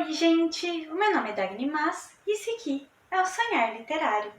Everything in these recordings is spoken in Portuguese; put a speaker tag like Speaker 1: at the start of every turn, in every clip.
Speaker 1: Oi, gente! O meu nome é Dagny Mas e esse aqui é o Sonhar Literário.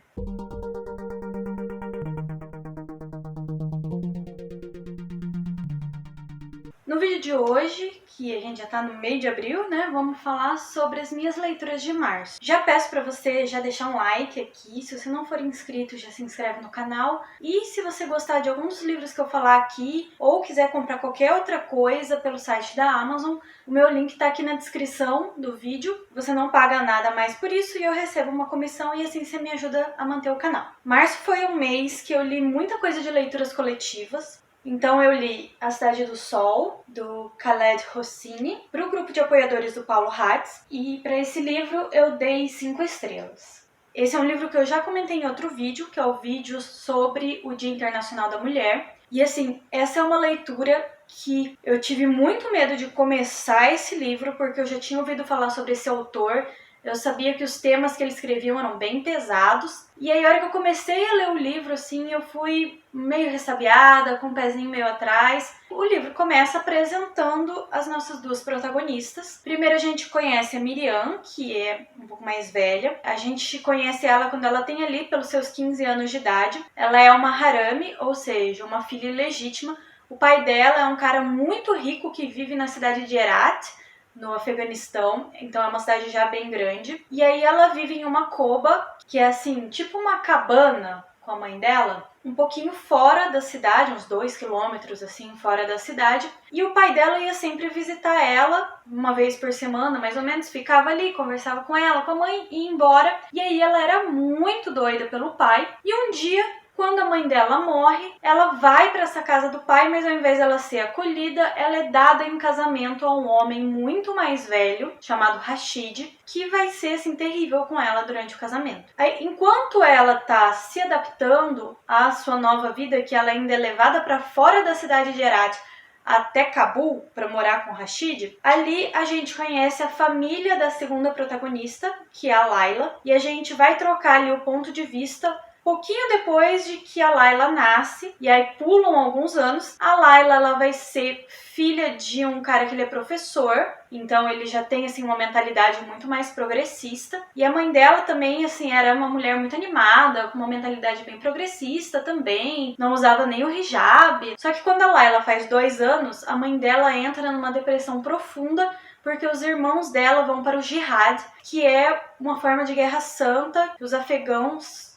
Speaker 1: No vídeo de hoje, que a gente já tá no meio de abril, né, vamos falar sobre as minhas leituras de março. Já peço pra você já deixar um like aqui, se você não for inscrito, já se inscreve no canal. E se você gostar de algum dos livros que eu falar aqui, ou quiser comprar qualquer outra coisa pelo site da Amazon, o meu link tá aqui na descrição do vídeo. Você não paga nada mais por isso e eu recebo uma comissão e assim você me ajuda a manter o canal. Março foi um mês que eu li muita coisa de leituras coletivas. Então eu li A Cidade do Sol, do Khaled Hosseini, para o grupo de apoiadores do Paulo Hatz, e para esse livro eu dei 5 estrelas. Esse é um livro que eu já comentei em outro vídeo, que é o vídeo sobre o Dia Internacional da Mulher. E assim, essa é uma leitura que eu tive muito medo de começar esse livro, porque eu já tinha ouvido falar sobre esse autor. Eu sabia que os temas que ele escrevia eram bem pesados. E aí, a hora que eu comecei a ler o livro, assim, eu fui meio ressabiada, com o pezinho meio atrás. O livro começa apresentando as nossas duas protagonistas. Primeiro a gente conhece a Miriam, que é um pouco mais velha. A gente conhece ela quando ela tem ali pelos seus 15 anos de idade. Ela é uma harami, ou seja, uma filha ilegítima. O pai dela é um cara muito rico que vive na cidade de Herat, no Afeganistão, então é uma cidade já bem grande. E aí ela vive em uma koba, que é assim, tipo uma cabana com a mãe dela, um pouquinho fora da cidade, uns 2 quilômetros assim, fora da cidade. E o pai dela ia sempre visitar ela, uma vez por semana, mais ou menos, ficava ali, conversava com ela, com a mãe, e ia embora. E aí ela era muito doida pelo pai, e um dia, quando a mãe dela morre, ela vai para essa casa do pai, mas ao invés dela ser acolhida, ela é dada em casamento a um homem muito mais velho, chamado Rashid, que vai ser assim terrível com ela durante o casamento. Aí, enquanto ela tá se adaptando à sua nova vida, que ela ainda é levada para fora da cidade de Herat, até Cabul, para morar com o Rashid, ali a gente conhece a família da segunda protagonista, que é a Layla, e a gente vai trocar ali o ponto de vista pouquinho depois de que a Layla nasce, e aí pulam alguns anos. A Layla ela vai ser filha de um cara que ele é professor, então ele já tem assim uma mentalidade muito mais progressista. E a mãe dela também assim era uma mulher muito animada, com uma mentalidade bem progressista também, não usava nem o hijab. Só que quando a Layla faz 2 anos, a mãe dela entra numa depressão profunda, porque os irmãos dela vão para o jihad, que é uma forma de guerra santa que os afegãos,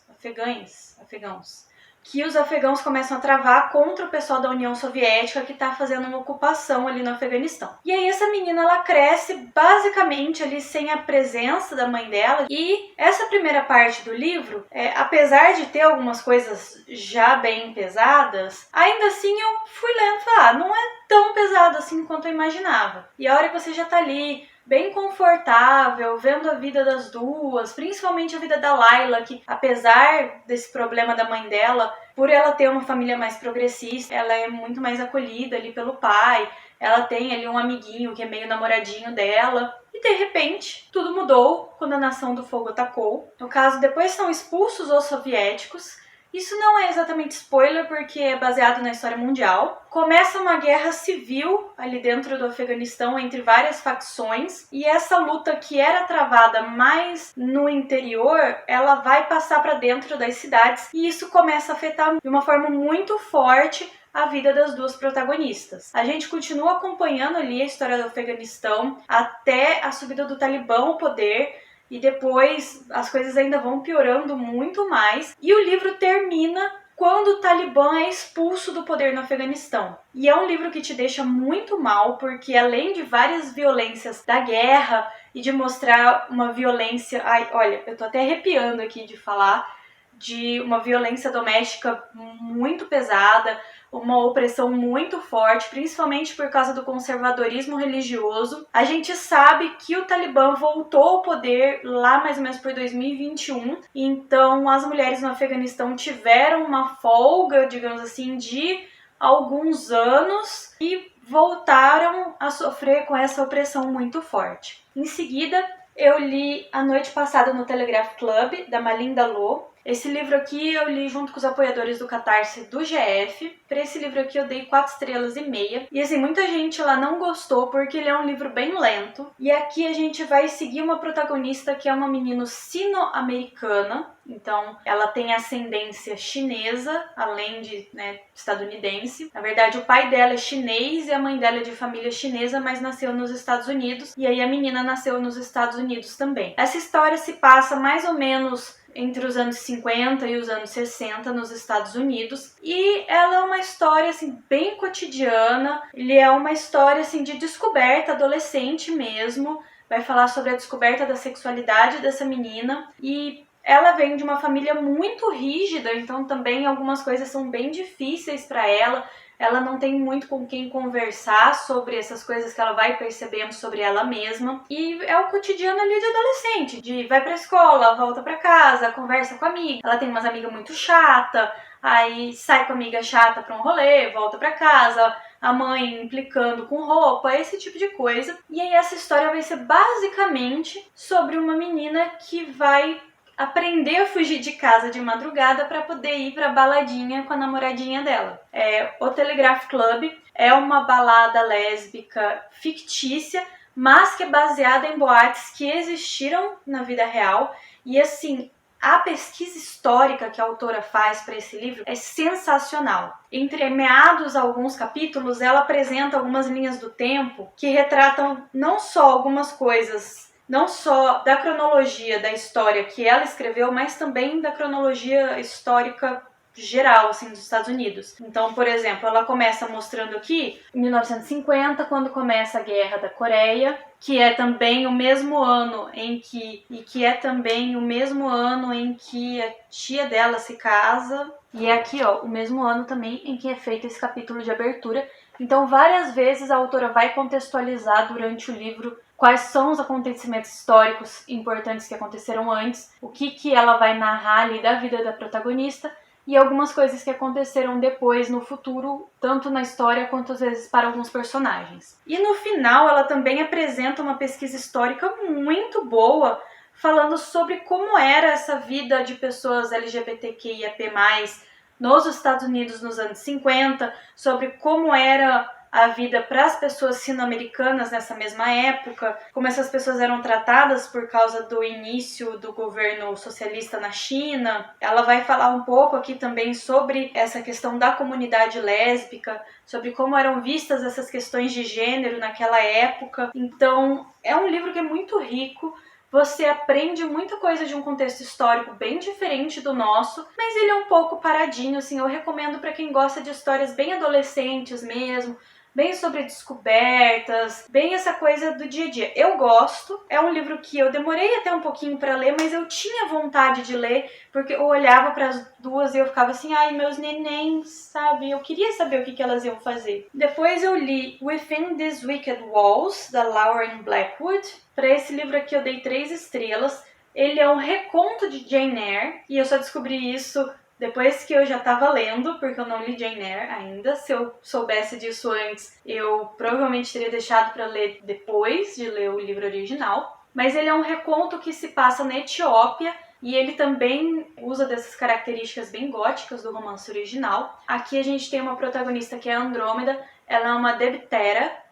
Speaker 1: que os afegãos começam a travar contra o pessoal da União Soviética que está fazendo uma ocupação ali no Afeganistão. E aí essa menina ela cresce basicamente ali sem a presença da mãe dela. E essa primeira parte do livro, apesar de ter algumas coisas já bem pesadas, ainda assim eu fui lendo e falei, não é tão pesado assim quanto eu imaginava. E a hora que você já tá ali bem confortável, vendo a vida das duas, principalmente a vida da Layla, que apesar desse problema da mãe dela, por ela ter uma família mais progressista, ela é muito mais acolhida ali pelo pai, ela tem ali um amiguinho que é meio namoradinho dela, e de repente tudo mudou quando a Nação do Fogo atacou. No caso, depois são expulsos os soviéticos. Isso não é exatamente spoiler, porque é baseado na história mundial. Começa uma guerra civil ali dentro do Afeganistão entre várias facções, e essa luta que era travada mais no interior, ela vai passar para dentro das cidades, e isso começa a afetar de uma forma muito forte a vida das duas protagonistas. A gente continua acompanhando ali a história do Afeganistão até a subida do Talibã ao poder, e depois as coisas ainda vão piorando muito mais. E o livro termina quando o Talibã é expulso do poder no Afeganistão. E é um livro que te deixa muito mal, porque além de várias violências da guerra e de mostrar uma violência... Ai, olha, eu tô até arrepiando aqui de falar de uma violência doméstica muito pesada, uma opressão muito forte, principalmente por causa do conservadorismo religioso. A gente sabe que o Talibã voltou ao poder lá mais ou menos por 2021, então as mulheres no Afeganistão tiveram uma folga, digamos assim, de alguns anos e voltaram a sofrer com essa opressão muito forte. Em seguida, eu li A Noite Passada no Telegraph Club, da Malinda Lo. Esse livro aqui eu li junto com os apoiadores do Catarse do GF. Para esse livro aqui eu dei 4 estrelas e meia. E assim, muita gente lá não gostou porque ele é um livro bem lento. E aqui a gente vai seguir uma protagonista que é uma menina sino-americana. Então, ela tem ascendência chinesa, além de, estadunidense. Na verdade, o pai dela é chinês e a mãe dela é de família chinesa, mas nasceu nos Estados Unidos. E aí a menina nasceu nos Estados Unidos também. Essa história se passa mais ou menos entre os anos 50 e os anos 60 nos Estados Unidos. E ela é uma história assim bem cotidiana. Ele é uma história assim de descoberta adolescente mesmo. Vai falar sobre a descoberta da sexualidade dessa menina e ela vem de uma família muito rígida, então também algumas coisas são bem difíceis para ela. Ela não tem muito com quem conversar sobre essas coisas que ela vai percebendo sobre ela mesma. E é o cotidiano ali de adolescente, de vai pra escola, volta pra casa, conversa com a amiga. Ela tem umas amigas muito chata, aí sai com a amiga chata pra um rolê, volta pra casa, a mãe implicando com roupa, esse tipo de coisa. E aí essa história vai ser basicamente sobre uma menina que vai aprender a fugir de casa de madrugada para poder ir para baladinha com a namoradinha dela. O Telegraph Club é uma balada lésbica fictícia, mas que é baseada em boates que existiram na vida real. E assim, a pesquisa histórica que a autora faz para esse livro é sensacional. Entre meados a alguns capítulos, ela apresenta algumas linhas do tempo que retratam não só algumas coisas, não só da cronologia da história que ela escreveu, mas também da cronologia histórica geral, assim, dos Estados Unidos. Então, por exemplo, ela começa mostrando aqui, em 1950, quando começa a Guerra da Coreia, que é também o mesmo ano em que a tia dela se casa, e é aqui, ó, o mesmo ano também em que é feito esse capítulo de abertura. Então, várias vezes a autora vai contextualizar durante o livro quais são os acontecimentos históricos importantes que aconteceram antes, o que ela vai narrar ali da vida da protagonista e algumas coisas que aconteceram depois no futuro, tanto na história quanto às vezes para alguns personagens. E no final ela também apresenta uma pesquisa histórica muito boa, falando sobre como era essa vida de pessoas LGBTQIAP+, nos Estados Unidos nos anos 50, sobre como era a vida para as pessoas sino-americanas nessa mesma época, como essas pessoas eram tratadas por causa do início do governo socialista na China. Ela vai falar um pouco aqui também sobre essa questão da comunidade lésbica, sobre como eram vistas essas questões de gênero naquela época. Então, é um livro que é muito rico. Você aprende muita coisa de um contexto histórico bem diferente do nosso, mas ele é um pouco paradinho, assim, eu recomendo para quem gosta de histórias bem adolescentes mesmo, bem sobre descobertas, bem essa coisa do dia a dia. Eu gosto, é um livro que eu demorei até um pouquinho para ler, mas eu tinha vontade de ler, porque eu olhava para as duas e eu ficava assim, ai, meus nenéns, sabe? Eu queria saber o que elas iam fazer. Depois eu li Within These Wicked Walls, da Lauren Blackwood. Para esse livro aqui eu dei 3 estrelas. Ele é um reconto de Jane Eyre, e eu só descobri isso depois que eu já estava lendo, porque eu não li Jane Eyre ainda. Se eu soubesse disso antes, eu provavelmente teria deixado para ler depois de ler o livro original. Mas ele é um reconto que se passa na Etiópia, e ele também usa dessas características bem góticas do romance original. Aqui a gente tem uma protagonista que é a Andrômeda. Ela é uma Debtera.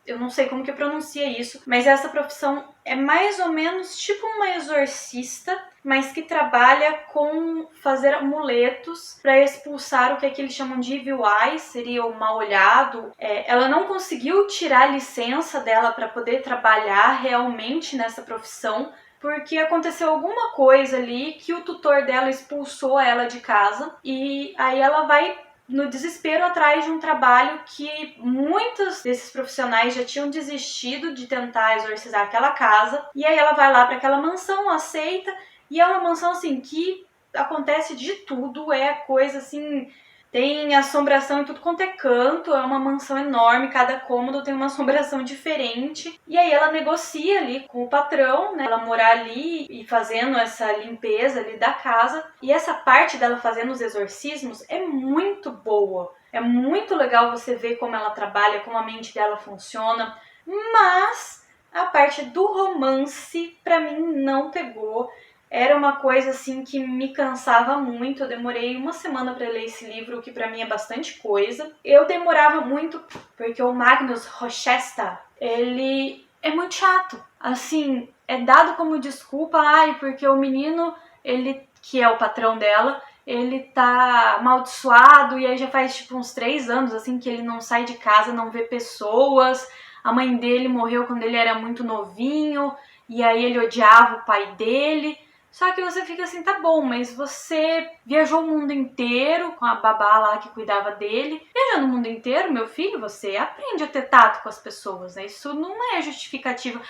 Speaker 1: Eu não sei como que pronuncia isso, mas essa profissão é mais ou menos tipo uma exorcista, mas que trabalha com fazer amuletos para expulsar o que eles chamam de evil eyes, seria o mal-olhado. Ela não conseguiu tirar a licença dela para poder trabalhar realmente nessa profissão, porque aconteceu alguma coisa ali que o tutor dela expulsou ela de casa, e aí ela vai no desespero atrás de um trabalho que muitos desses profissionais já tinham desistido de tentar exorcizar aquela casa, e aí ela vai lá para aquela mansão, aceita, e é uma mansão assim que acontece de tudo, é coisa assim, tem assombração em tudo quanto é canto, é uma mansão enorme, cada cômodo tem uma assombração diferente. E aí ela negocia ali com o patrão, né, ela morar ali e fazendo essa limpeza ali da casa. E essa parte dela fazendo os exorcismos é muito boa. É muito legal você ver como ela trabalha, como a mente dela funciona. Mas a parte do romance, pra mim, não pegou. era uma coisa assim que me cansava muito. Eu demorei uma semana para ler esse livro, o que para mim é bastante coisa. Eu demorava muito porque o Magnus Rochesta, ele é muito chato. Assim, é dado como desculpa, porque o menino, ele que é o patrão dela, ele tá amaldiçoado e aí já faz tipo uns 3 anos assim que ele não sai de casa, não vê pessoas. A mãe dele morreu quando ele era muito novinho e aí ele odiava o pai dele. Só que você fica assim, tá bom, mas você viajou o mundo inteiro com a babá lá que cuidava dele. Viajando o mundo inteiro, meu filho, você aprende a ter tato com as pessoas, né? Isso não é justificativa.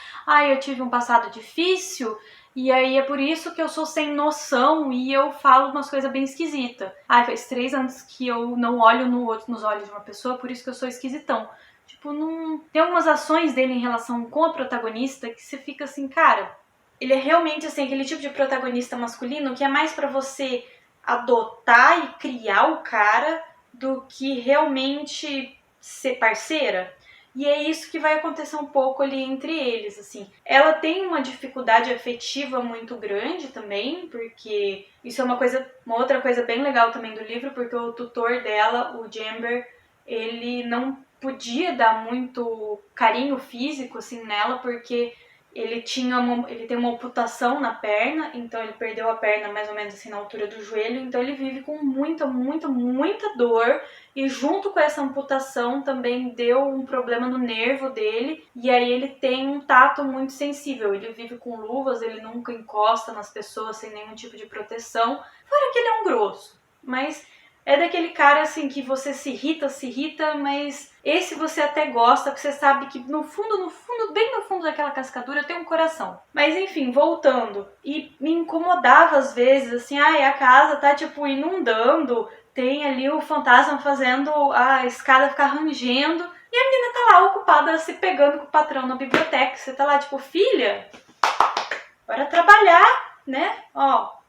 Speaker 1: Eu tive um passado difícil e aí é por isso que eu sou sem noção e eu falo umas coisas bem esquisitas. Faz 3 anos que eu não olho nos olhos de uma pessoa, por isso que eu sou esquisitão. Tipo, não... Tem algumas ações dele em relação com a protagonista que você fica assim, cara... Ele é realmente assim, aquele tipo de protagonista masculino que é mais pra você adotar e criar o cara do que realmente ser parceira. E é isso que vai acontecer um pouco ali entre eles, assim. Ela tem uma dificuldade afetiva muito grande também, porque isso é uma outra coisa bem legal também do livro, porque o tutor dela, o Jamber, ele não podia dar muito carinho físico assim nela, porque ele tem uma amputação na perna, então ele perdeu a perna mais ou menos assim na altura do joelho, então ele vive com muita, muita, muita dor, e junto com essa amputação também deu um problema no nervo dele, e aí ele tem um tato muito sensível, ele vive com luvas, ele nunca encosta nas pessoas sem nenhum tipo de proteção, fora que ele é um grosso, mas... É daquele cara assim que você se irrita, mas esse você até gosta, porque você sabe que no fundo, bem no fundo daquela cascadura tem um coração. Mas enfim, voltando. E me incomodava às vezes, assim, a casa tá tipo inundando, tem ali o fantasma fazendo a escada ficar rangendo, e a menina tá lá ocupada se pegando com o patrão na biblioteca. Você tá lá tipo, filha, bora trabalhar, né?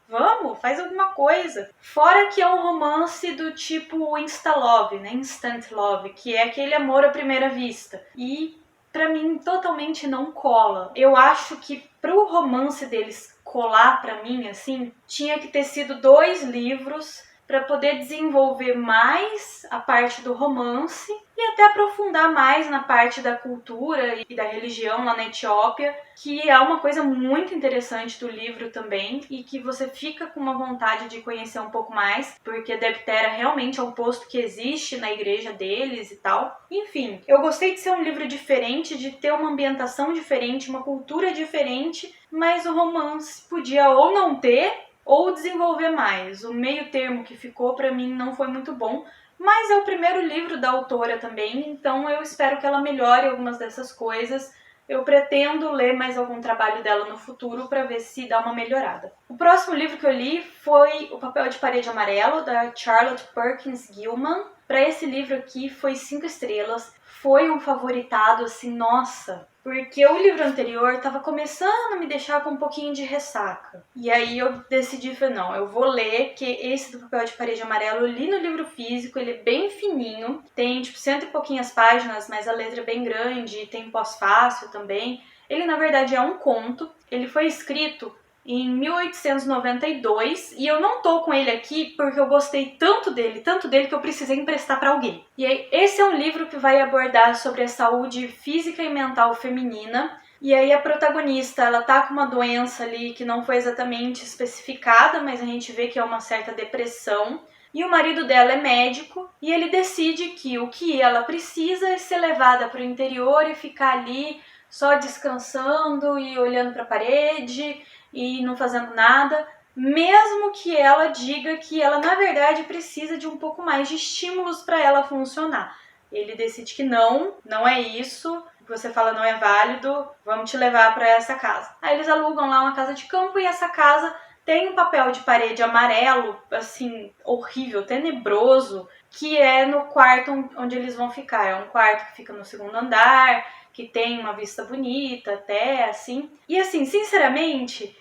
Speaker 1: Vamos, faz alguma coisa. Fora que é um romance do tipo insta-love, né? Instant love, que é aquele amor à primeira vista. E pra mim totalmente não cola. Eu acho que pro romance deles colar pra mim, assim, tinha que ter sido 2 livros para poder desenvolver mais a parte do romance e até aprofundar mais na parte da cultura e da religião lá na Etiópia, que é uma coisa muito interessante do livro também e que você fica com uma vontade de conhecer um pouco mais, porque Debtera realmente é um posto que existe na igreja deles e tal. Enfim, eu gostei de ser um livro diferente, de ter uma ambientação diferente, uma cultura diferente, mas o romance podia ou não ter ou desenvolver mais. O meio termo que ficou pra mim não foi muito bom, mas é o primeiro livro da autora também, então eu espero que ela melhore algumas dessas coisas. Eu pretendo ler mais algum trabalho dela no futuro para ver se dá uma melhorada. O próximo livro que eu li foi O Papel de Parede Amarelo, da Charlotte Perkins Gilman. Para esse livro aqui foi 5 estrelas, foi um favoritado, assim, nossa... Porque o livro anterior tava começando a me deixar com um pouquinho de ressaca. E aí eu decidi, não, eu vou ler, que esse do Papel de Parede Amarelo eu li no livro físico, ele é bem fininho, tem tipo 100 e pouquinhas páginas, mas a letra é bem grande, tem pós-fácil também. Ele na verdade é um conto, ele foi escrito em 1892, e eu não tô com ele aqui porque eu gostei tanto dele que eu precisei emprestar para alguém. E aí, esse é um livro que vai abordar sobre a saúde física e mental feminina, e aí a protagonista, ela tá com uma doença ali que não foi exatamente especificada, mas a gente vê que é uma certa depressão, e o marido dela é médico, e ele decide que o que ela precisa é ser levada para o interior e ficar ali só descansando e olhando para a parede e não fazendo nada, mesmo que ela diga que ela na verdade precisa de um pouco mais de estímulos para ela funcionar. Ele decide que não é isso, o que você fala não é válido, vamos te levar para essa casa. Aí eles alugam lá uma casa de campo e essa casa tem um papel de parede amarelo, assim, horrível, tenebroso, que é no quarto onde eles vão ficar. É um quarto que fica no 2º andar, que tem uma vista bonita até, assim. E assim, sinceramente,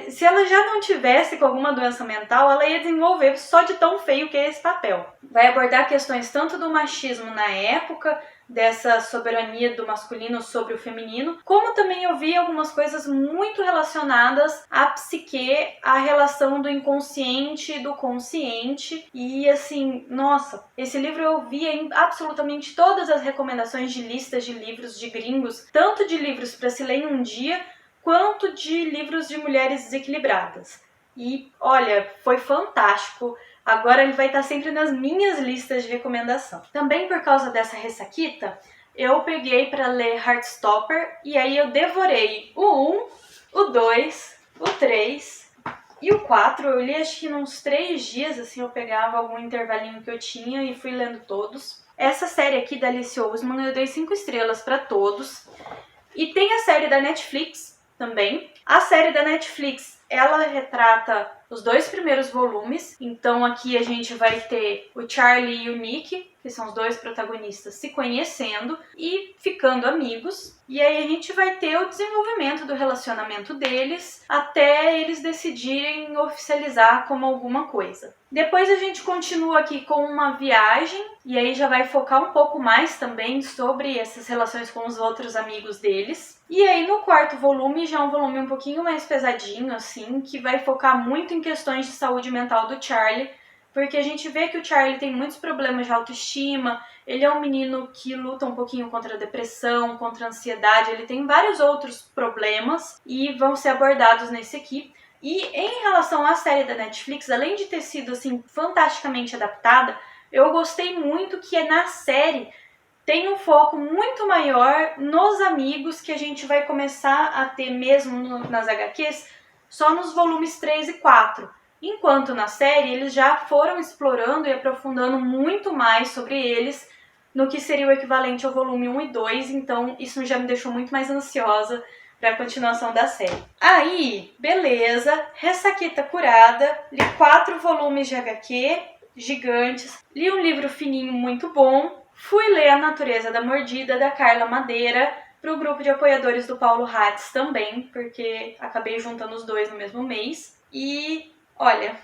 Speaker 1: Se ela já não tivesse com alguma doença mental, ela ia desenvolver só de tão feio que é esse papel. Vai abordar questões tanto do machismo na época, dessa soberania do masculino sobre o feminino, como também eu vi algumas coisas muito relacionadas à psique, à relação do inconsciente e do consciente. E assim, nossa, esse livro eu vi em absolutamente todas as recomendações de listas de livros de gringos, tanto de livros para se ler em um dia, quanto de livros de mulheres desequilibradas. E olha, foi fantástico. Agora ele vai estar sempre nas minhas listas de recomendação. Também por causa dessa ressaquita, eu peguei para ler Heartstopper e aí eu devorei o 1, o 2, o 3 e o 4. Eu li acho que uns 3 dias, assim, eu pegava algum intervalinho que eu tinha e fui lendo todos. Essa série aqui da Alice Oseman eu dei 5 estrelas para todos. E tem a série da Netflix também. A série da Netflix, ela retrata os 2 primeiros volumes. Então aqui a gente vai ter o Charlie e o Nick, que são os 2 protagonistas, se conhecendo e ficando amigos. E aí a gente vai ter o desenvolvimento do relacionamento deles até eles decidirem oficializar como alguma coisa. Depois a gente continua aqui com uma viagem, e aí já vai focar um pouco mais também sobre essas relações com os outros amigos deles. E aí no 4º volume, já é um volume um pouquinho mais pesadinho, assim, que vai focar muito em questões de saúde mental do Charlie, porque a gente vê que o Charlie tem muitos problemas de autoestima, ele é um menino que luta um pouquinho contra a depressão, contra a ansiedade, ele tem vários outros problemas e vão ser abordados nesse aqui. E em relação à série da Netflix, além de ter sido assim fantasticamente adaptada, eu gostei muito que na série tem um foco muito maior nos amigos que a gente vai começar a ter mesmo nas HQs só nos volumes 3 e 4. Enquanto na série eles já foram explorando e aprofundando muito mais sobre eles no que seria o equivalente ao volume 1 e 2, então isso já me deixou muito mais ansiosa para a continuação da série. Aí, beleza, ressaquita curada, li 4 volumes de HQ, gigantes, li um livro fininho muito bom, fui ler A Natureza da Mordida, da Carla Madeira, para o grupo de apoiadores do Paulo Hatz também, porque acabei juntando os 2 no mesmo mês. E, olha,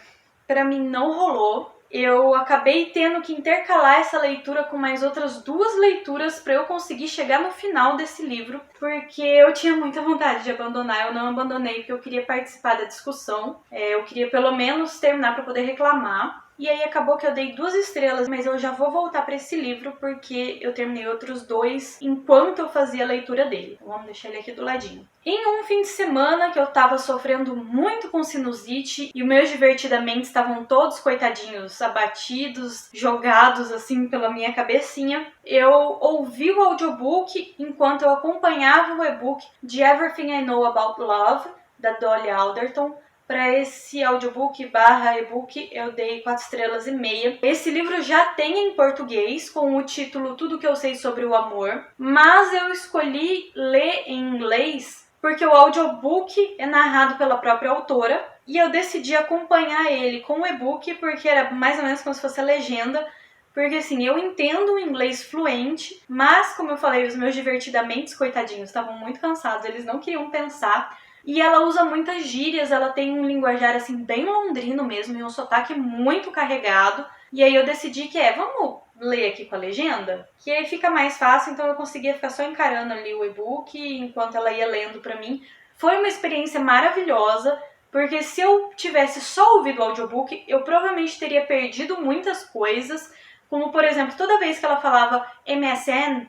Speaker 1: para mim não rolou. Eu acabei tendo que intercalar essa leitura com mais outras 2 leituras para eu conseguir chegar no final desse livro, porque eu tinha muita vontade de abandonar, eu não abandonei porque eu queria participar da discussão, eu queria pelo menos terminar para poder reclamar. E aí acabou que eu dei 2 estrelas, mas eu já vou voltar para esse livro porque eu terminei outros 2 enquanto eu fazia a leitura dele. Então vamos deixar ele aqui do ladinho. Em um fim de semana que eu tava sofrendo muito com sinusite e os meus divertidamente estavam todos coitadinhos, abatidos, jogados assim pela minha cabecinha, eu ouvi o audiobook enquanto eu acompanhava o e-book de Everything I Know About Love, da Dolly Alderton. Para esse audiobook / e-book eu dei 4 estrelas e meia. Esse livro já tem em português com o título Tudo que eu sei sobre o amor, mas eu escolhi ler em inglês porque o audiobook é narrado pela própria autora e eu decidi acompanhar ele com o e-book porque era mais ou menos como se fosse a legenda. Porque assim, eu entendo o inglês fluente, mas como eu falei, os meus divertidamente coitadinhos estavam muito cansados, eles não queriam pensar. E ela usa muitas gírias, ela tem um linguajar assim bem londrino mesmo, e um sotaque muito carregado. E aí eu decidi que vamos ler aqui com a legenda? Que aí fica mais fácil, então eu conseguia ficar só encarando ali o e-book enquanto ela ia lendo pra mim. Foi uma experiência maravilhosa, porque se eu tivesse só ouvido o audiobook, eu provavelmente teria perdido muitas coisas. Como, por exemplo, toda vez que ela falava MSN,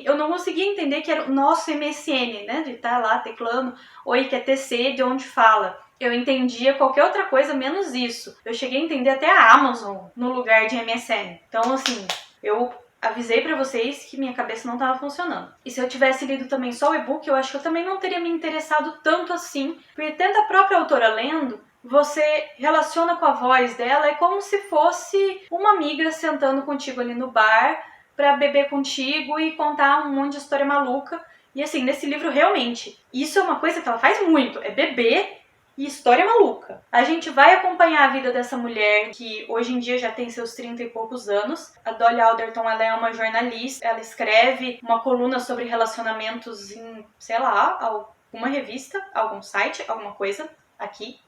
Speaker 1: eu não conseguia entender que era o nosso MSN, né? De estar lá teclando, oi, que é TC, de onde fala. Eu entendia qualquer outra coisa menos isso. Eu cheguei a entender até a Amazon no lugar de MSN. Então, assim, eu avisei pra vocês que minha cabeça não estava funcionando. E se eu tivesse lido também só o e-book, eu acho que eu também não teria me interessado tanto assim. Porque tendo a própria autora lendo, você relaciona com a voz dela, é como se fosse uma amiga sentando contigo ali no bar pra beber contigo e contar um monte de história maluca. E assim, nesse livro realmente, isso é uma coisa que ela faz muito, é beber e história maluca. A gente vai acompanhar a vida dessa mulher que hoje em dia já tem seus 30 e poucos anos. A Dolly Alderton, ela é uma jornalista, ela escreve uma coluna sobre relacionamentos em, sei lá, uma revista, algum site, alguma coisa, aqui,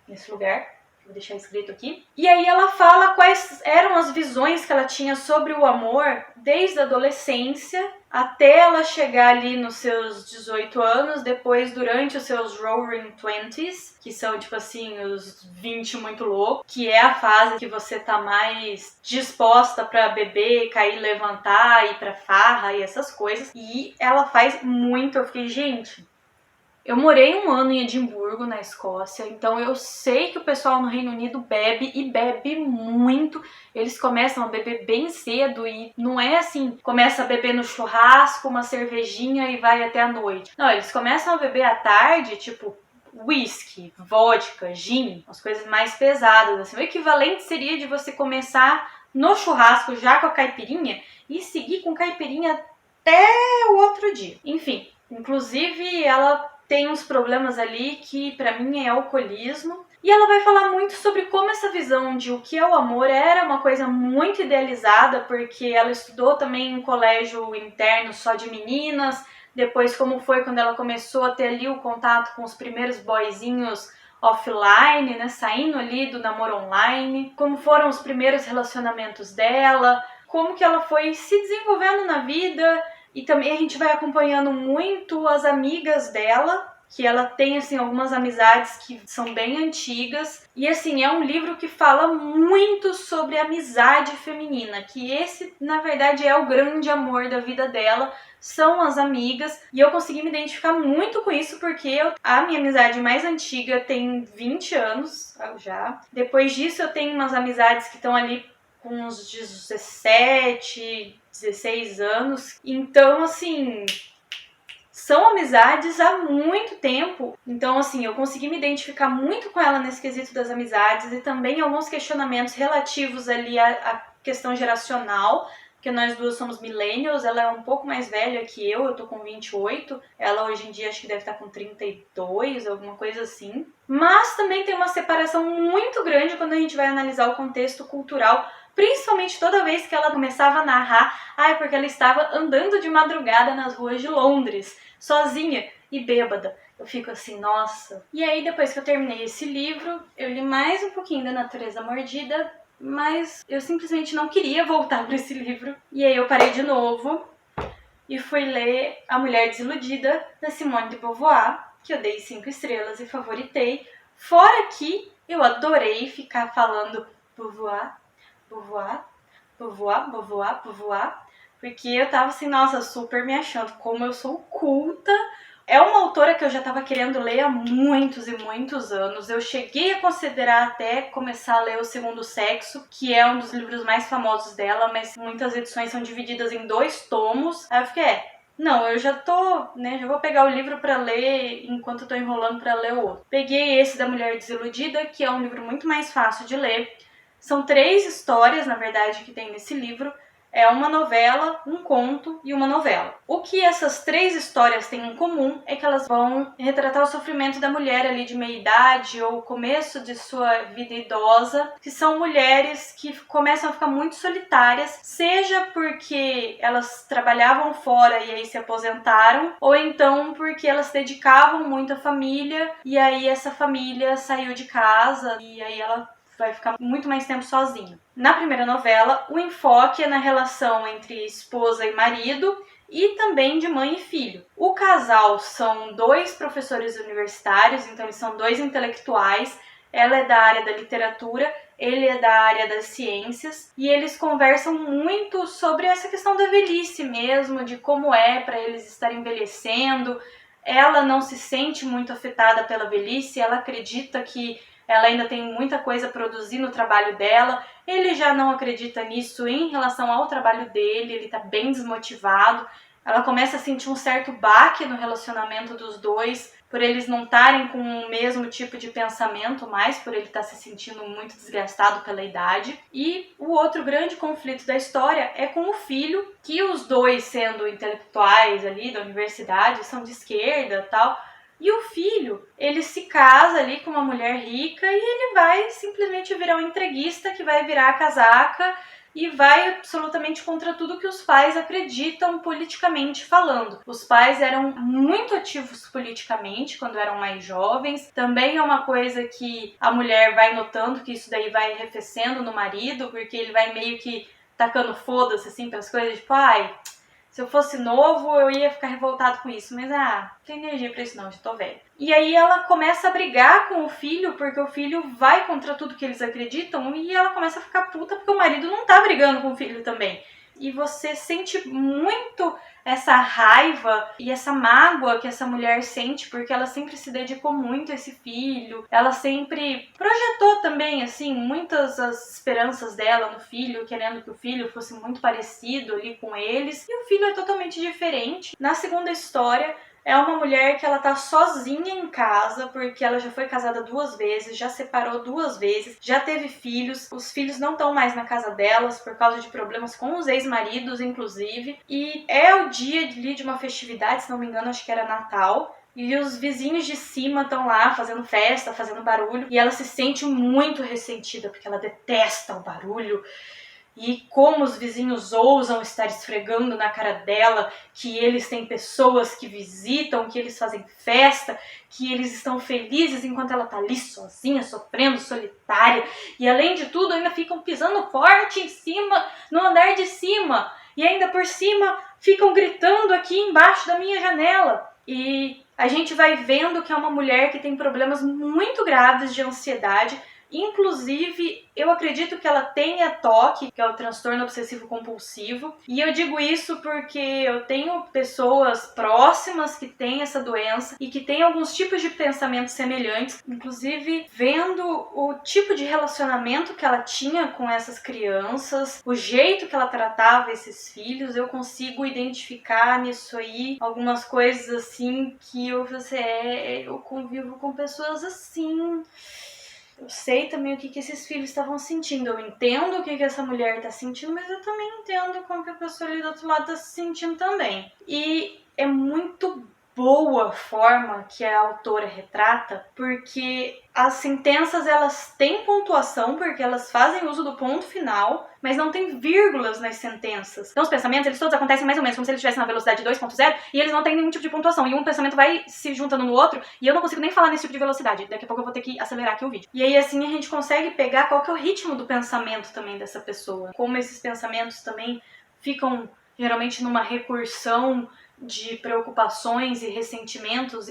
Speaker 1: nesse lugar. Vou deixar escrito aqui. E aí ela fala quais eram as visões que ela tinha sobre o amor desde a adolescência até ela chegar ali nos seus 18 anos, depois durante os seus Roaring Twenties, que são tipo assim, os 20 muito loucos, que é a fase que você tá mais disposta pra beber, cair, levantar, ir pra farra e essas coisas. E ela faz muito, eu fiquei, gente... Eu morei um ano em Edimburgo, na Escócia, então eu sei que o pessoal no Reino Unido bebe e bebe muito. Eles começam a beber bem cedo e não é assim, começa a beber no churrasco, uma cervejinha e vai até a noite. Não, eles começam a beber à tarde, tipo whisky, vodka, gin, as coisas mais pesadas. Assim. O equivalente seria de você começar no churrasco já com a caipirinha e seguir com caipirinha até o outro dia. Enfim, inclusive ela tem uns problemas ali que pra mim é alcoolismo. E ela vai falar muito sobre como essa visão de o que é o amor era uma coisa muito idealizada, porque ela estudou também em um colégio interno só de meninas, depois como foi quando ela começou a ter ali o contato com os primeiros boyzinhos offline, né, saindo ali do namoro online, como foram os primeiros relacionamentos dela, como que ela foi se desenvolvendo na vida. E também a gente vai acompanhando muito as amigas dela, que ela tem, assim, algumas amizades que são bem antigas. E, assim, é um livro que fala muito sobre amizade feminina, que esse, na verdade, é o grande amor da vida dela, são as amigas. E eu consegui me identificar muito com isso, porque a minha amizade mais antiga tem 20 anos já. Depois disso, eu tenho umas amizades que estão ali com uns 17, 16 anos. Então, assim, são amizades há muito tempo. Então, assim, eu consegui me identificar muito com ela nesse quesito das amizades e também alguns questionamentos relativos ali à questão geracional, porque nós duas somos millennials, ela é um pouco mais velha que eu tô com 28, ela hoje em dia acho que deve estar com 32, alguma coisa assim. Mas também tem uma separação muito grande quando a gente vai analisar o contexto cultural, principalmente toda vez que ela começava a narrar, porque ela estava andando de madrugada nas ruas de Londres, sozinha e bêbada. Eu fico assim, nossa. E aí, depois que eu terminei esse livro, eu li mais um pouquinho da Natureza Mordida, mas eu simplesmente não queria voltar para esse livro. E aí eu parei de novo e fui ler A Mulher Desiludida, da Simone de Beauvoir, que eu dei 5 estrelas e favoritei. Fora que eu adorei ficar falando Beauvoir, Beauvoir, Beauvoir, Beauvoir, Beauvoir, porque eu tava assim, nossa, super me achando como eu sou culta. É uma autora que eu já tava querendo ler há muitos e muitos anos. Eu cheguei a considerar até começar a ler O Segundo Sexo, que é um dos livros mais famosos dela, mas muitas edições são divididas em 2 tomos. Aí eu fiquei, não, eu já tô, né, já vou pegar o livro pra ler enquanto eu tô enrolando pra ler o outro. Peguei esse da Mulher Desiludida, que é um livro muito mais fácil de ler. São 3 histórias, na verdade, que tem nesse livro. É uma novela, um conto e uma novela. O que essas 3 histórias têm em comum é que elas vão retratar o sofrimento da mulher ali de meia idade ou começo de sua vida idosa, que são mulheres que começam a ficar muito solitárias, seja porque elas trabalhavam fora e aí se aposentaram, ou então porque elas se dedicavam muito à família e aí essa família saiu de casa e aí ela vai ficar muito mais tempo sozinho. Na primeira novela, o enfoque é na relação entre esposa e marido e também de mãe e filho. O casal são 2 professores universitários, então eles são 2 intelectuais. Ela é da área da literatura, ele é da área das ciências, e eles conversam muito sobre essa questão da velhice mesmo, de como é para eles estarem envelhecendo. Ela não se sente muito afetada pela velhice, ela acredita que ela ainda tem muita coisa a produzir no trabalho dela. Ele já não acredita nisso em relação ao trabalho dele, ele tá bem desmotivado. Ela começa a sentir um certo baque no relacionamento dos dois, por eles não estarem com o mesmo tipo de pensamento mais, por ele estar se sentindo muito desgastado pela idade. E o outro grande conflito da história é com o filho, que os dois, sendo intelectuais ali da universidade, são de esquerda e tal. E o filho, ele se casa ali com uma mulher rica e ele vai simplesmente virar um entreguista que vai virar a casaca e vai absolutamente contra tudo que os pais acreditam politicamente falando. Os pais eram muito ativos politicamente quando eram mais jovens. Também é uma coisa que a mulher vai notando que isso daí vai arrefecendo no marido, porque ele vai meio que tacando foda-se assim para as coisas, tipo, ai, se eu fosse novo, eu ia ficar revoltado com isso. Mas, não tem energia pra isso não, já tô velha. E aí ela começa a brigar com o filho, porque o filho vai contra tudo que eles acreditam. E ela começa a ficar puta, porque o marido não tá brigando com o filho também. E você sente muito essa raiva e essa mágoa que essa mulher sente, porque ela sempre se dedicou muito a esse filho. Ela sempre projetou também, assim, muitas as esperanças dela no filho, querendo que o filho fosse muito parecido ali com eles. E o filho é totalmente diferente. Na segunda história, é uma mulher que ela tá sozinha em casa, porque ela já foi casada 2 vezes, já separou 2 vezes, já teve filhos. Os filhos não estão mais na casa delas por causa de problemas com os ex-maridos, inclusive. E é o dia de uma festividade, se não me engano, acho que era Natal. E os vizinhos de cima estão lá fazendo festa, fazendo barulho. E ela se sente muito ressentida, porque ela detesta o barulho. E como os vizinhos ousam estar esfregando na cara dela que eles têm pessoas que visitam, que eles fazem festa, que eles estão felizes enquanto ela tá ali sozinha, sofrendo, solitária. E além de tudo, ainda ficam pisando forte em cima, no andar de cima. E ainda por cima, ficam gritando aqui embaixo da minha janela. E a gente vai vendo que é uma mulher que tem problemas muito graves de ansiedade. Inclusive, eu acredito que ela tenha TOC, que é o transtorno obsessivo compulsivo. E eu digo isso porque eu tenho pessoas próximas que têm essa doença e que têm alguns tipos de pensamentos semelhantes. Inclusive, vendo o tipo de relacionamento que ela tinha com essas crianças, o jeito que ela tratava esses filhos, eu consigo identificar nisso aí algumas coisas assim que eu convivo com pessoas assim. Eu sei também o que esses filhos estavam sentindo. Eu entendo o que essa mulher está sentindo, mas eu também entendo como que a pessoa ali do outro lado está se sentindo também. E é muito boa a forma que a autora retrata, porque as sentenças elas têm pontuação, porque elas fazem uso do ponto final, mas não tem vírgulas nas sentenças. Então os pensamentos, eles todos acontecem mais ou menos como se eles estivessem na velocidade 2.0 e eles não têm nenhum tipo de pontuação. E um pensamento vai se juntando no outro e eu não consigo nem falar nesse tipo de velocidade. Daqui a pouco eu vou ter que acelerar aqui o vídeo. E aí assim a gente consegue pegar qual que é o ritmo do pensamento também dessa pessoa. Como esses pensamentos também ficam geralmente numa recursão de preocupações e ressentimentos,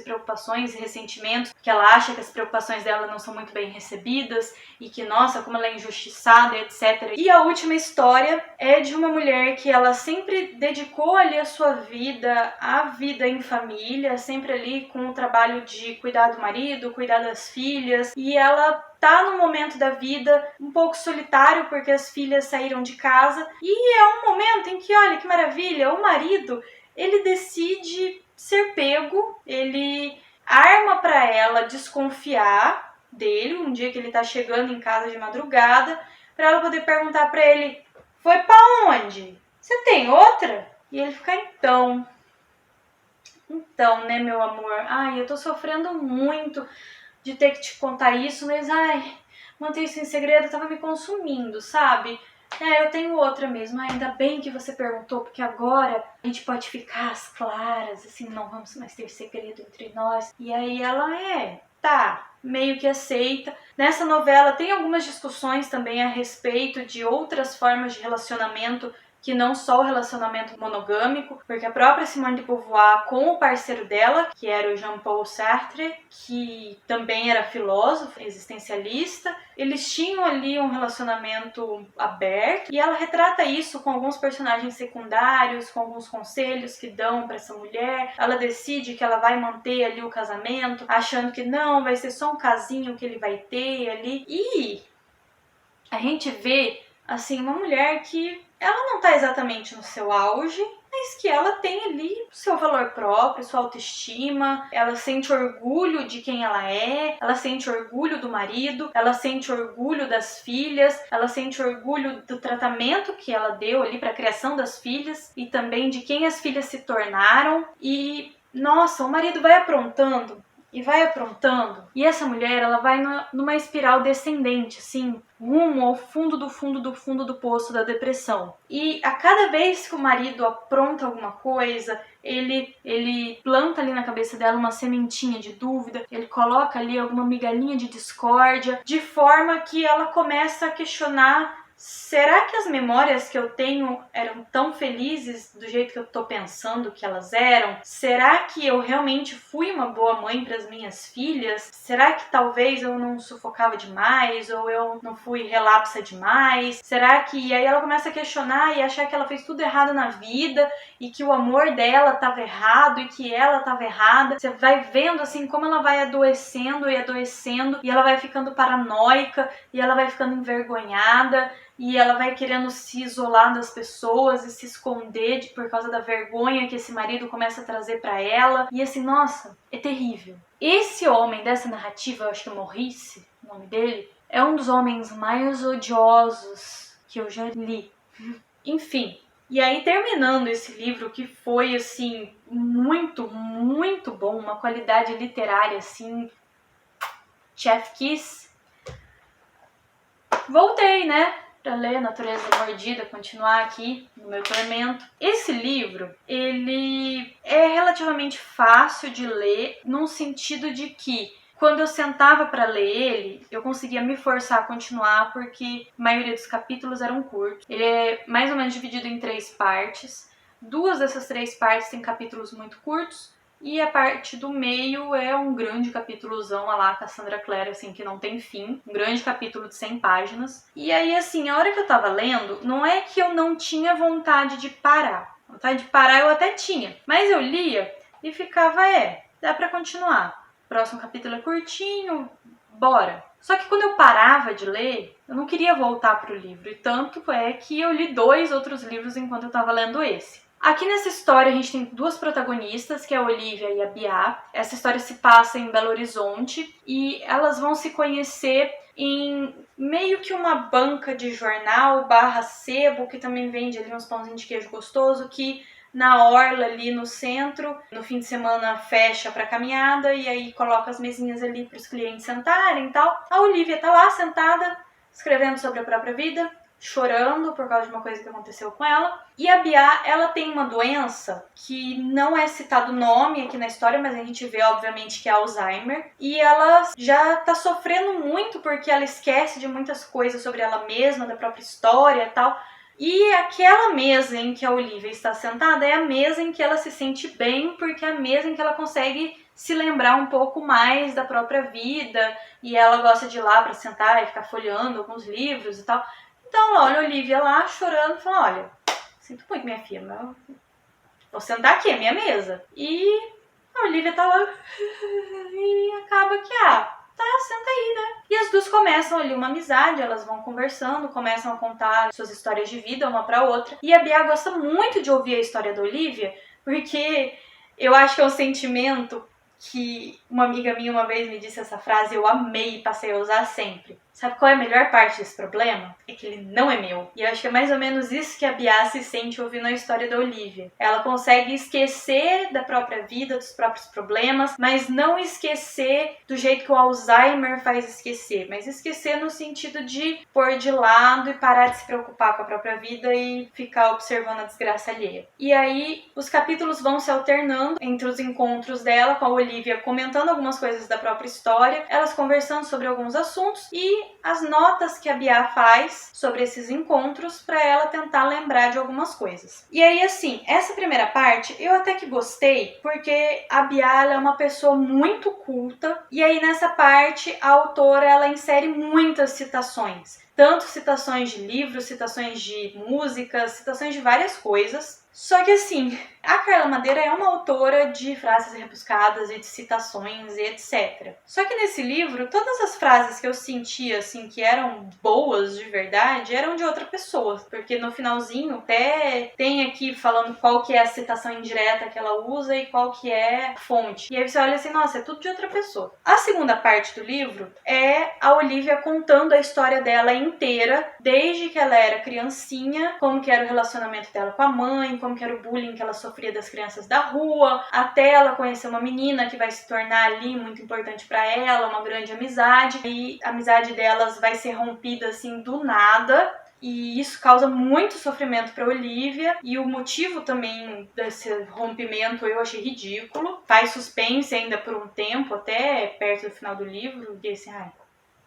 Speaker 1: que ela acha que as preocupações dela não são muito bem recebidas e que, nossa, como ela é injustiçada, etc. E a última história é de uma mulher que ela sempre dedicou ali a sua vida à vida em família, sempre ali com o trabalho de cuidar do marido, cuidar das filhas, e ela tá num momento da vida um pouco solitário porque as filhas saíram de casa, e é um momento em que, olha que maravilha, o marido ele decide ser pego, ele arma pra ela desconfiar dele, um dia que ele tá chegando em casa de madrugada, pra ela poder perguntar pra ele, foi pra onde? Você tem outra? E ele fica, então, né, meu amor, ai, eu tô sofrendo muito de ter que te contar isso, mas, ai, manter isso em segredo tava me consumindo, sabe? Eu tenho outra mesmo. Ainda bem que você perguntou, porque agora a gente pode ficar às claras, assim, não vamos mais ter segredo entre nós. E aí ela tá, meio que aceita. Nessa novela tem algumas discussões também a respeito de outras formas de relacionamento que não só o relacionamento monogâmico, porque a própria Simone de Beauvoir com o parceiro dela, que era o Jean-Paul Sartre, que também era filósofo, existencialista, eles tinham ali um relacionamento aberto e ela retrata isso com alguns personagens secundários, com alguns conselhos que dão para essa mulher. Ela decide que ela vai manter ali o casamento, achando que não, vai ser só um casinho que ele vai ter ali. E a gente vê assim uma mulher que ela não tá exatamente no seu auge, mas que ela tem ali o seu valor próprio, sua autoestima, ela sente orgulho de quem ela sente orgulho do marido, ela sente orgulho das filhas, ela sente orgulho do tratamento que ela deu ali para a criação das filhas e também de quem as filhas se tornaram. E nossa, o marido vai aprontando e vai aprontando. E essa mulher, ela vai numa espiral descendente, assim, rumo ao fundo do fundo do fundo do poço da depressão. E a cada vez que o marido apronta alguma coisa, ele planta ali na cabeça dela uma sementinha de dúvida, ele coloca ali alguma migalhinha de discórdia, de forma que ela começa a questionar: será que as memórias que eu tenho eram tão felizes do jeito que eu tô pensando que elas eram? Será que eu realmente fui uma boa mãe para as minhas filhas? Será que talvez eu não sufocava demais? Ou eu não fui relapsa demais? Será que... E aí ela começa a questionar e achar que ela fez tudo errado na vida e que o amor dela estava errado e que ela estava errada. Você vai vendo assim como ela vai adoecendo e adoecendo e ela vai ficando paranoica e ela vai ficando envergonhada. E ela vai querendo se isolar das pessoas e se esconder por causa da vergonha que esse marido começa a trazer pra ela. E assim, nossa, é terrível. Esse homem dessa narrativa, eu acho que é Maurice, o nome dele, é um dos homens mais odiosos que eu já li. Enfim, e aí terminando esse livro, que foi assim, muito, muito bom, uma qualidade literária assim, chef kiss, voltei, né, para ler Natureza Mordida, continuar aqui no meu tormento. Esse livro, ele é relativamente fácil de ler, num sentido de que quando eu sentava para ler ele, eu conseguia me forçar a continuar, porque a maioria dos capítulos eram curtos. Ele é mais ou menos dividido em 3 partes. 2 dessas 3 partes têm capítulos muito curtos, e a parte do meio é um grande capítulozão lá, Cassandra Clare, assim, que não tem fim. Um grande capítulo de 100 páginas. E aí, assim, a hora que eu tava lendo, não é que eu não tinha vontade de parar. Vontade de parar eu até tinha. Mas eu lia e ficava, dá pra continuar. Próximo capítulo é curtinho, bora. Só que quando eu parava de ler, eu não queria voltar pro livro. E tanto é que eu li 2 outros livros enquanto eu tava lendo esse. Aqui nessa história a gente tem 2 protagonistas, que é a Olivia e a Bia. Essa história se passa em Belo Horizonte e elas vão se conhecer em meio que uma banca de jornal / sebo, que também vende ali uns pãozinhos de queijo gostoso, que na orla ali no centro, no fim de semana fecha para caminhada e aí coloca as mesinhas ali para os clientes sentarem e tal. A Olivia tá lá sentada, escrevendo sobre a própria vida, chorando por causa de uma coisa que aconteceu com ela. E a Bia, ela tem uma doença que não é citado o nome aqui na história, mas a gente vê, obviamente, que é Alzheimer. E ela já tá sofrendo muito porque ela esquece de muitas coisas sobre ela mesma, da própria história e tal. E aquela mesa em que a Olivia está sentada é a mesa em que ela se sente bem, porque é a mesa em que ela consegue se lembrar um pouco mais da própria vida. E ela gosta de ir lá para sentar e ficar folheando alguns livros e tal. Então, olha a Olivia lá chorando, falando: olha, sinto muito, minha filha, mas vou sentar aqui, é minha mesa. E a Olivia tá lá e acaba que, tá, senta aí, né? E as duas começam ali uma amizade, elas vão conversando, começam a contar suas histórias de vida uma pra outra. E a Bia gosta muito de ouvir a história da Olivia, porque eu acho que é um sentimento que uma amiga minha uma vez me disse essa frase, eu amei e passei a usar sempre. Sabe qual é a melhor parte desse problema? É que ele não é meu. E eu acho que é mais ou menos isso que a Bia se sente ouvindo a história da Olivia. Ela consegue esquecer da própria vida, dos próprios problemas, mas não esquecer do jeito que o Alzheimer faz esquecer, mas esquecer no sentido de pôr de lado e parar de se preocupar com a própria vida e ficar observando a desgraça alheia. E aí, os capítulos vão se alternando entre os encontros dela com a Olivia, comentando algumas coisas da própria história, elas conversando sobre alguns assuntos e as notas que a Bia faz sobre esses encontros para ela tentar lembrar de algumas coisas. E aí, assim, essa primeira parte eu até que gostei, porque a Bia é uma pessoa muito culta, e aí nessa parte a autora ela insere muitas citações. Tanto citações de livros, citações de músicas, citações de várias coisas. Só que assim, a Carla Madeira é uma autora de frases rebuscadas e de citações e etc. Só que nesse livro, todas as frases que eu sentia assim que eram boas de verdade, eram de outra pessoa. Porque no finalzinho até tem aqui falando qual que é a citação indireta que ela usa e qual que é a fonte. E aí você olha assim, nossa, é tudo de outra pessoa. A segunda parte do livro é a Olivia contando a história dela inteira, desde que ela era criancinha, como que era o relacionamento dela com a mãe, como que era o bullying que ela sofria das crianças da rua, até ela conhecer uma menina que vai se tornar ali muito importante pra ela, uma grande amizade, e a amizade delas vai ser rompida assim do nada. E isso causa muito sofrimento para Olivia, e o motivo também desse rompimento eu achei ridículo. Faz suspense ainda por um tempo, até perto do final do livro, e assim, ai,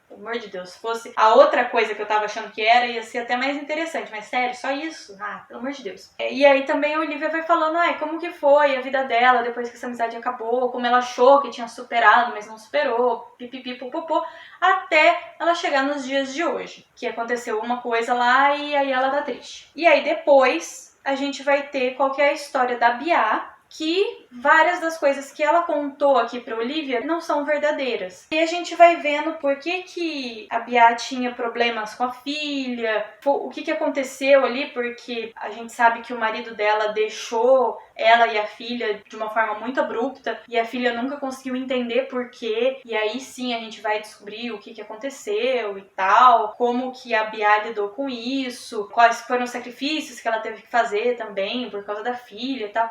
Speaker 1: pelo amor de Deus, se fosse a outra coisa que eu tava achando que era, ia ser até mais interessante. Mas sério, só isso? Ah, pelo amor de Deus. E aí também a Olivia vai falando, ai, como que foi a vida dela depois que essa amizade acabou, como ela achou que tinha superado, mas não superou, pipipi, popopô, até ela chegar nos dias de hoje, que aconteceu uma coisa lá e aí ela tá triste. E aí depois a gente vai ter qual que é a história da Bia, que várias das coisas que ela contou aqui pra Olivia não são verdadeiras. E a gente vai vendo por que a Bia tinha problemas com a filha, o que aconteceu ali, porque a gente sabe que o marido dela deixou ela e a filha de uma forma muito abrupta, e a filha nunca conseguiu entender por quê, e aí sim a gente vai descobrir o que aconteceu e tal, como que a Bia lidou com isso, quais foram os sacrifícios que ela teve que fazer também por causa da filha e tal.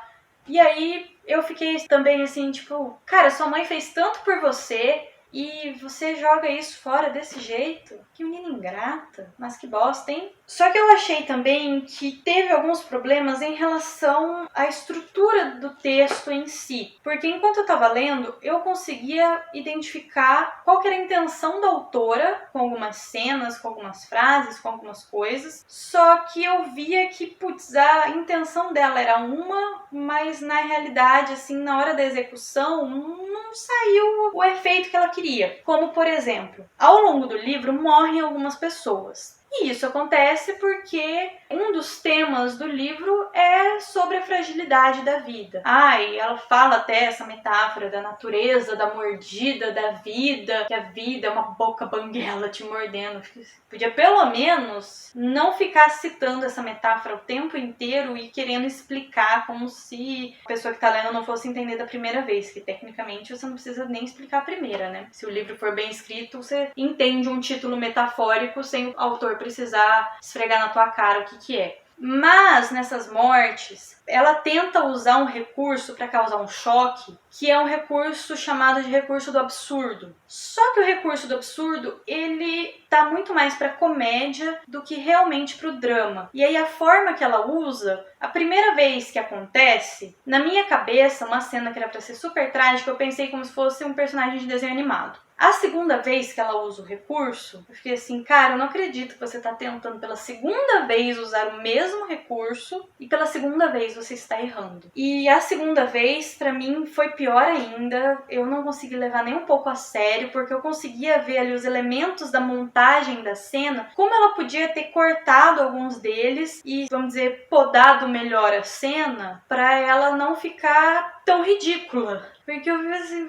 Speaker 1: E aí eu fiquei também assim, tipo, cara, sua mãe fez tanto por você e você joga isso fora desse jeito? Que menina ingrata, mas que bosta, hein? Só que eu achei também que teve alguns problemas em relação à estrutura do texto em si. Porque enquanto eu tava lendo, eu conseguia identificar qual que era a intenção da autora com algumas cenas, com algumas frases, com algumas coisas. Só que eu via que, putz, a intenção dela era uma, mas na realidade, assim, na hora da execução, não saiu o efeito que ela queria. Como, por exemplo, ao longo do livro morrem algumas pessoas. E isso acontece porque um dos temas do livro é sobre a fragilidade da vida. E ela fala até essa metáfora da natureza, da mordida da vida, que a vida é uma boca banguela te mordendo. Podia pelo menos não ficar citando essa metáfora o tempo inteiro e querendo explicar como se a pessoa que tá lendo não fosse entender da primeira vez, que tecnicamente você não precisa nem explicar a primeira, né? Se o livro for bem escrito, você entende um título metafórico sem o autor precisar esfregar na tua cara o que é. Mas nessas mortes, ela tenta usar um recurso para causar um choque, que é um recurso chamado de recurso do absurdo. Só que o recurso do absurdo, ele tá muito mais para comédia do que realmente para o drama. E aí a forma que ela usa, a primeira vez que acontece, na minha cabeça, uma cena que era para ser super trágica, eu pensei como se fosse um personagem de desenho animado. A segunda vez que ela usa o recurso, eu fiquei assim, cara, eu não acredito que você está tentando pela segunda vez usar o mesmo recurso e pela segunda vez você está errando. E a segunda vez, pra mim, foi pior ainda. Eu não consegui levar nem um pouco a sério, porque eu conseguia ver ali os elementos da montagem da cena, como ela podia ter cortado alguns deles e, vamos dizer, podado melhor a cena pra ela não ficar tão ridícula. Porque eu vi assim,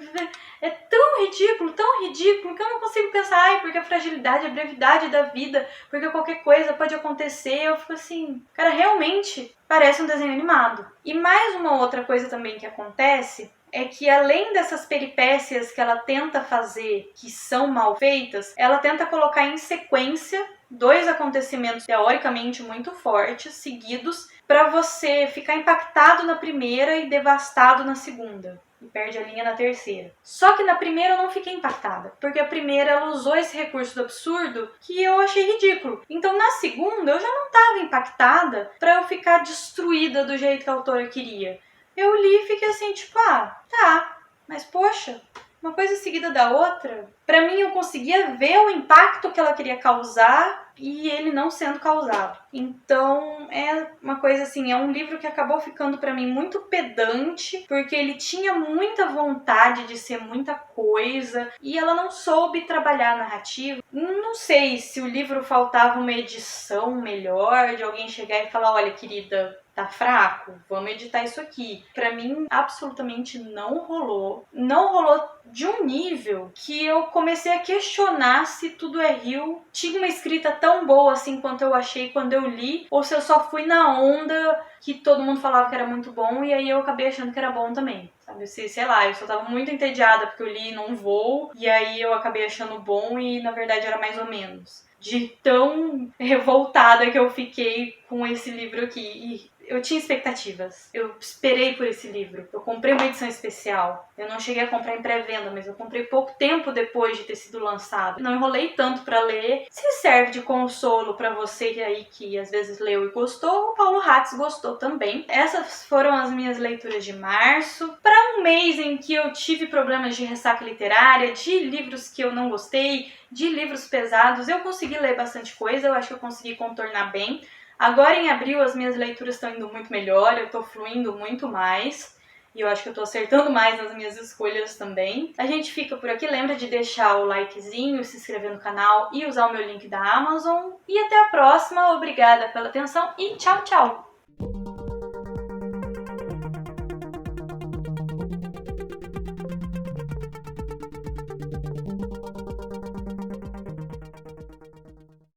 Speaker 1: é tão ridículo que eu não consigo pensar, porque a fragilidade, a brevidade da vida, porque qualquer coisa pode acontecer. Eu fico assim, cara, realmente parece um desenho animado. E mais uma outra coisa também que acontece é que além dessas peripécias que ela tenta fazer, que são mal feitas, ela tenta colocar em sequência dois acontecimentos teoricamente muito fortes, seguidos, para você ficar impactado na primeira e devastado na segunda. E perde a linha na terceira. Só que na primeira eu não fiquei impactada, porque a primeira ela usou esse recurso do absurdo que eu achei ridículo. Então na segunda eu já não estava impactada para eu ficar destruída do jeito que a autora queria. Eu li e fiquei assim, tipo, tá, mas poxa, uma coisa seguida da outra. Pra mim eu conseguia ver o impacto que ela queria causar e ele não sendo causado. Então é uma coisa assim, é um livro que acabou ficando pra mim muito pedante, porque ele tinha muita vontade de ser muita coisa e ela não soube trabalhar a narrativa. Não sei se o livro faltava uma edição melhor, de alguém chegar e falar, olha querida, tá fraco? Vamos editar isso aqui. Pra mim, absolutamente não rolou. Não rolou de um nível que eu comecei a questionar se Tudo é Rio tinha uma escrita tão boa assim quanto eu achei quando eu li, ou se eu só fui na onda que todo mundo falava que era muito bom e aí eu acabei achando que era bom também. Sabe, sei lá, eu só tava muito entediada porque eu li num voo e aí eu acabei achando bom e na verdade era mais ou menos. De tão revoltada que eu fiquei com esse livro aqui. E eu tinha expectativas. Eu esperei por esse livro. Eu comprei uma edição especial. Eu não cheguei a comprar em pré-venda, mas eu comprei pouco tempo depois de ter sido lançado. Não enrolei tanto pra ler. Se serve de consolo pra você aí que às vezes leu e gostou, o Paulo Hatz gostou também. Essas foram as minhas leituras de março. Para um mês em que eu tive problemas de ressaca literária, de livros que eu não gostei, de livros pesados, eu consegui ler bastante coisa. Eu acho que eu consegui contornar bem. Agora em abril as minhas leituras estão indo muito melhor, eu tô fluindo muito mais. E eu acho que eu tô acertando mais nas minhas escolhas também. A gente fica por aqui. Lembra de deixar o likezinho, se inscrever no canal e usar o meu link da Amazon. E até a próxima. Obrigada pela atenção e tchau, tchau!